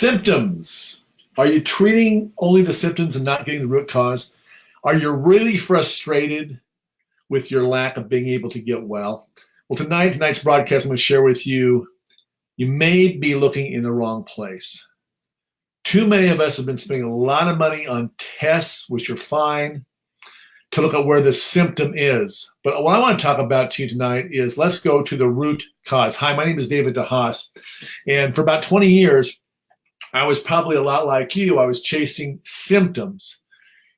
Symptoms. Are you treating only the symptoms and not getting the root cause? Are you really frustrated with your lack of being able to get well? Well, tonight's broadcast, I'm going to share with you, you may be looking in the wrong place. Too many of us have been spending a lot of money on tests, which are fine, to look at where the symptom is. But what I want to talk about to you tonight is let's go to the root cause. Hi, my name is David DeHaas, and for about 20 years, I was probably a lot like you. I was chasing symptoms,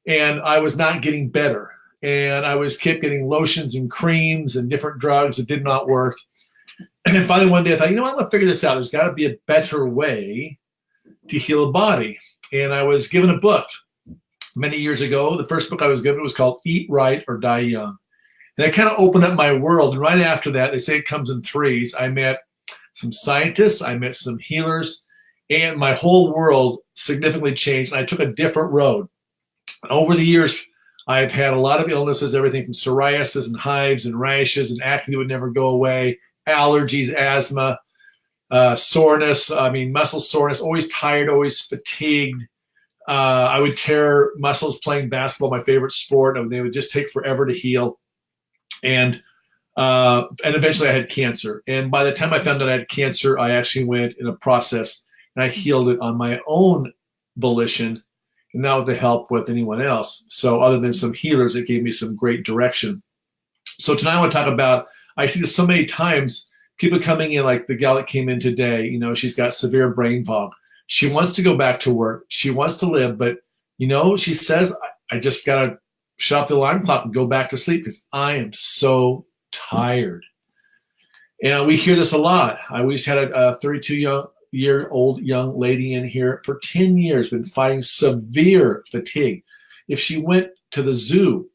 and I was not getting better. And I kept getting lotions and creams and different drugs that did not work. And then finally one day I thought, you know what, I'm going to figure this out. There's got to be a better way to heal the body. And I was given a book many years ago. The first book I was given was called Eat Right or Die Young. And that kind of opened up my world. And right after that, they say it comes in threes. I met some scientists, I met some healers, and my whole world significantly changed. And I took a different road. Over the years, I've had a lot of illnesses, everything from psoriasis and hives and rashes and acne that would never go away, allergies, asthma, soreness, muscle soreness, always tired, always fatigued. I would tear muscles playing basketball, my favorite sport, and they would just take forever to heal. And eventually I had cancer. And by the time I found out I had cancer, I actually went in a process and I healed it on my own volition, and not with the help with anyone else. So other than some healers, it gave me some great direction. So tonight I want to talk about, I see this so many times, people coming in like the gal that came in today, she's got severe brain fog. She wants to go back to work. She wants to live, but she says, I just got to shut off the alarm clock and go back to sleep because I am so tired. And we hear this a lot. We just had a 32-year-old young lady in here for 10 years, been fighting severe fatigue. If she went to the zoo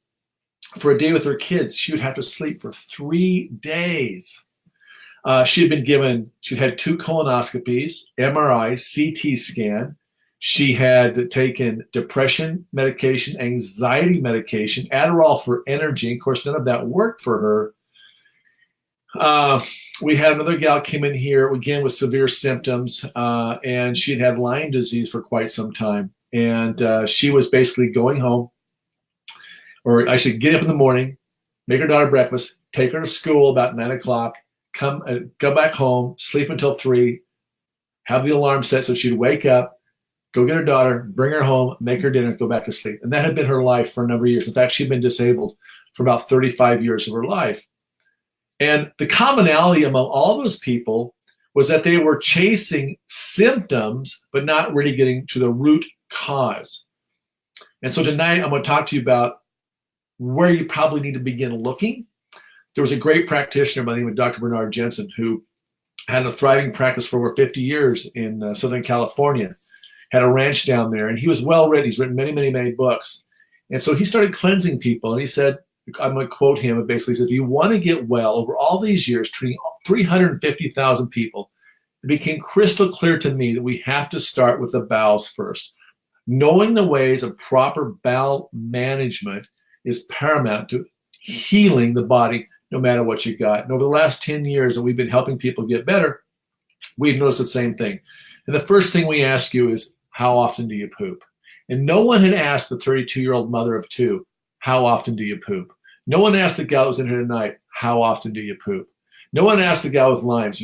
for a day with her kids, she would have to sleep for 3 days. She'd had 2 colonoscopies, MRI, CT scan. She had taken depression medication, anxiety medication, Adderall for energy. Of course, none of that worked for her. We had another gal came in here again with severe symptoms, and she'd had Lyme disease for quite some time. And she was basically going home, or I should get up in the morning, make her daughter breakfast, take her to school about 9 o'clock, go back home, sleep until 3, have the alarm set so she'd wake up, go get her daughter, bring her home, make her dinner, go back to sleep. And that had been her life for a number of years. In fact, she'd been disabled for about 35 years of her life. And the commonality among all those people was that they were chasing symptoms, but not really getting to the root cause. And so tonight I'm going to talk to you about where you probably need to begin looking. There was a great practitioner by the name of Dr. Bernard Jensen who had a thriving practice for over 50 years in Southern California, had a ranch down there, and he was well read. He's written many, many, many books. And so he started cleansing people, and he said, I'm going to quote him, but basically he said, if you want to get well over all these years, treating 350,000 people, it became crystal clear to me that we have to start with the bowels first. Knowing the ways of proper bowel management is paramount to healing the body, no matter what you got. And over the last 10 years that we've been helping people get better, we've noticed the same thing. And the first thing we ask you is, how often do you poop? And no one had asked the 32-year-old mother of 2, how often do you poop? No one asked the gal who was in here tonight, how often do you poop? No one asked the gal with Lyme's,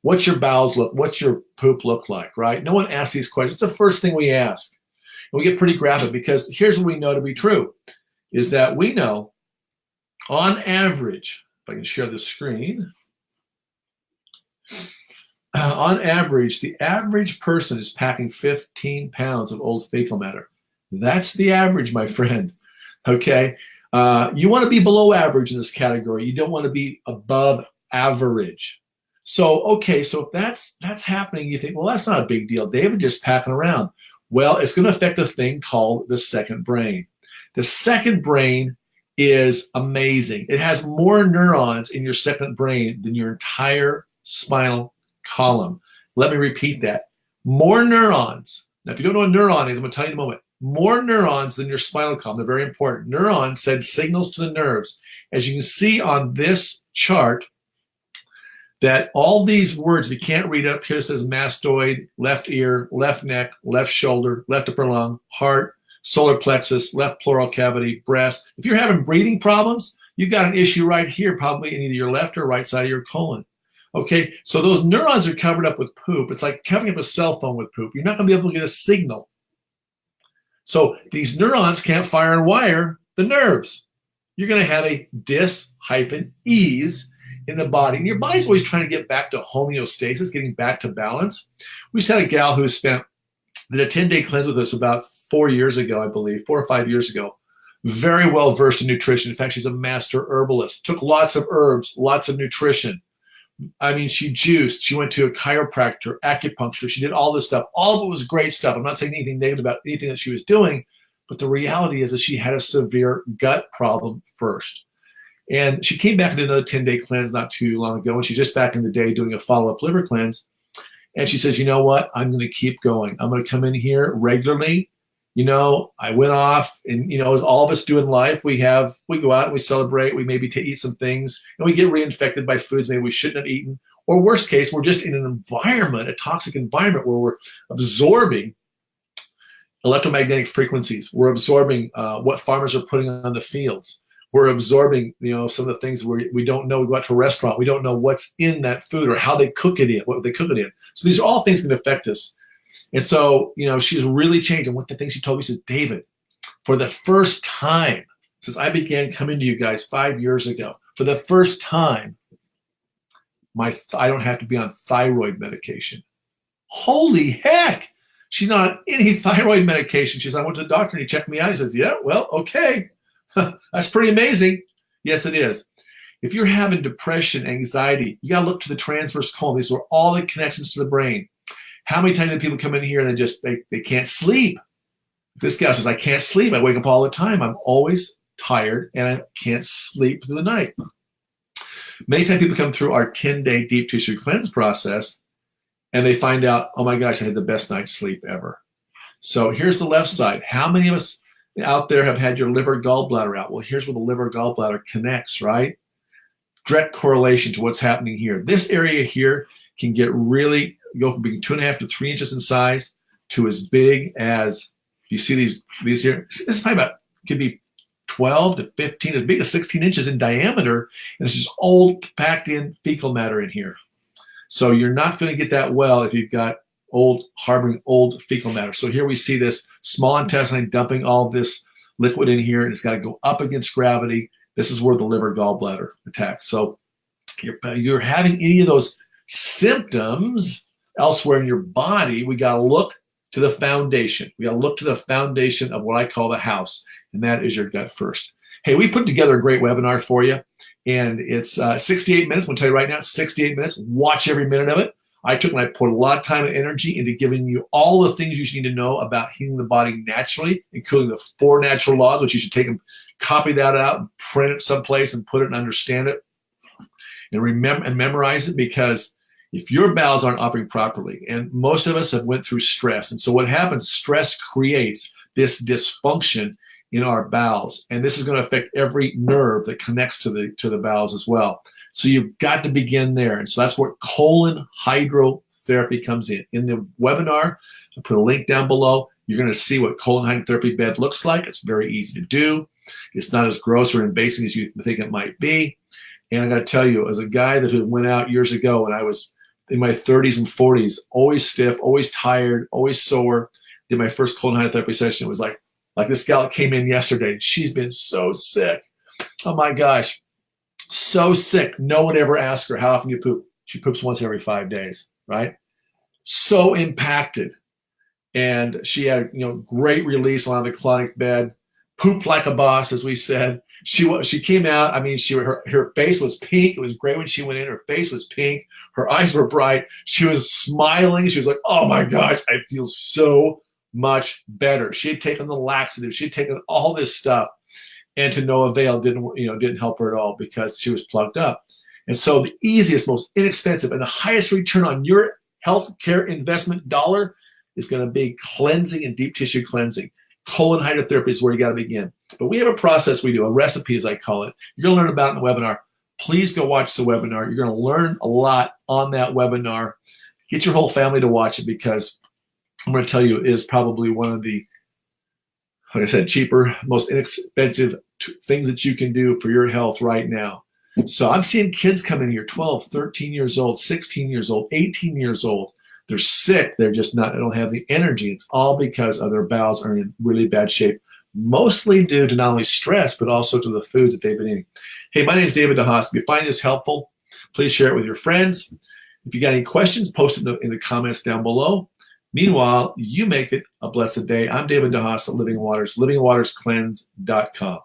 what's your poop look like, right? No one asked these questions. It's the first thing we ask. And we get pretty graphic because here's what we know to be true, is that we know on average, if I can share the screen, on average, the average person is packing 15 pounds of old fecal matter. That's the average, my friend. Okay? You want to be below average in this category. You don't want to be above average. So if that's happening, you think, well, that's not a big deal. David just packing around. Well, it's going to affect a thing called the second brain. The second brain is amazing. It has more neurons in your second brain than your entire spinal column. Let me repeat that. More neurons. Now, if you don't know what a neuron is, I'm going to tell you in a moment. More neurons than your spinal column. They're very important. Neurons send signals to the nerves. As you can see on this chart, that all these words, if you can't read up here, it says mastoid, left ear, left neck, left shoulder, left upper lung, heart, solar plexus, left pleural cavity, breast. If you're having breathing problems, you've got an issue right here, probably in either your left or right side of your colon. Okay, so those neurons are covered up with poop. It's like covering up a cell phone with poop. You're not going to be able to get a signal. So these neurons can't fire and wire the nerves. You're going to have a dis-ease in the body. And your body's always trying to get back to homeostasis, getting back to balance. We just had a gal who did a 10-day cleanse with us about 4 years ago, I believe, 4 or 5 years ago. Very well versed in nutrition. In fact, she's a master herbalist. Took lots of herbs, lots of nutrition. I mean, she juiced. She went to a chiropractor, acupuncture. She did all this stuff. All of it was great stuff. I'm not saying anything negative about anything that she was doing, but the reality is that she had a severe gut problem first. And she came back and did another 10-day cleanse not too long ago, and she's just back in the day doing a follow-up liver cleanse. And she says, you know what? I'm going to keep going. I'm going to come in here regularly. You know, I went off, and, you know, as all of us do in life, we go out and we celebrate. We maybe eat some things, and we get reinfected by foods maybe we shouldn't have eaten. Or worst case, we're just in an environment, a toxic environment where we're absorbing electromagnetic frequencies. We're absorbing what farmers are putting on the fields. We're absorbing, you know, some of the things where we don't know. We go out to a restaurant, we don't know what's in that food or how they cook it in, what they cook it in. So these are all things that can affect us. And so, you know, she's really changed. And one of the things she told me, she said, David, for the first time since I began coming to you guys 5 years ago, for the first time, I don't have to be on thyroid medication. Holy heck! She's not on any thyroid medication. She says, I went to the doctor and he checked me out. He says, yeah, well, okay. That's pretty amazing. Yes, it is. If you're having depression, anxiety, you got to look to the transverse colon. These are all the connections to the brain. How many times do people come in here and they can't sleep? This guy says, I can't sleep. I wake up all the time. I'm always tired and I can't sleep through the night. Many times people come through our 10-day deep tissue cleanse process and they find out, oh my gosh, I had the best night's sleep ever. So here's the left side. How many of us out there have had your liver gallbladder out? Well, here's where the liver gallbladder connects, right? Direct correlation to what's happening here. This area here can go from being 2.5 to 3 inches in size to as big as, you see these here, this is probably about, could be 12 to 15, as big as 16 inches in diameter. And this is old packed in fecal matter in here. So you're not going to get that well if you've got harboring old fecal matter. So here we see this small intestine dumping all this liquid in here, and it's got to go up against gravity. This is where the liver gallbladder attacks. So you're having any of those symptoms elsewhere in your body, we got to look to the foundation. We got to look to the foundation of what I call the house, and that is your gut first. Hey, we put together a great webinar for you, and it's 68 minutes. I'm going to tell you right now, it's 68 minutes. Watch every minute of it. I put a lot of time and energy into giving you all the things you need to know about healing the body naturally, including the 4 natural laws, which you should take and copy that out and print it someplace and put it and understand it and remember and memorize it, because if your bowels aren't operating properly, and most of us have went through stress, and so what happens, stress creates this dysfunction in our bowels, and this is going to affect every nerve that connects to the bowels as well. So you've got to begin there. And so that's where colon hydrotherapy comes in. In the webinar, I'll put a link down below. You're going to see what colon hydrotherapy bed looks like. It's very easy to do. It's not as gross or invasive as you think it might be. And I got to tell you, as a guy that went out years ago when I was in my 30s and 40s, always stiff, always tired, always sore, did my first colon hydrotherapy session. It was like this gal that came in yesterday. She's been so sick. Oh my gosh. So sick. No one ever asked her how often you poop. She poops once every 5 days, right? So impacted. And she had, great release on the colonic bed, pooped like a boss, as we said. She came out. I mean, her face was pink. It was great when she went in. Her face was pink. Her eyes were bright. She was smiling. She was like, oh my gosh, I feel so much better. She had taken the laxative. She had taken all this stuff. And to no avail, didn't help her at all, because she was plugged up. And so the easiest, most inexpensive, and the highest return on your healthcare investment dollar is going to be cleansing and deep tissue cleansing. Colon hydrotherapy is where you got to begin. But we have a process we do, a recipe as I call it. You're going to learn about it in the webinar. please go watch the webinar. You're going to learn a lot on that webinar. Get your whole family to watch it, because I'm going to tell you, it is probably one of the, like I said, cheaper, most inexpensive things that you can do for your health right now. So I'm seeing kids come in here 12, 13 years old, 16 years old, 18 years old. They're sick. They're just not, they don't have the energy. It's all because of their bowels are in really bad shape, mostly due to not only stress, but also to the foods that they've been eating. Hey, my name is David DeHaas. If you find this helpful, please share it with your friends. If you got any questions, post them in the comments down below. Meanwhile, you make it a blessed day. I'm David DeHaas at Living Waters, livingwaterscleanse.com.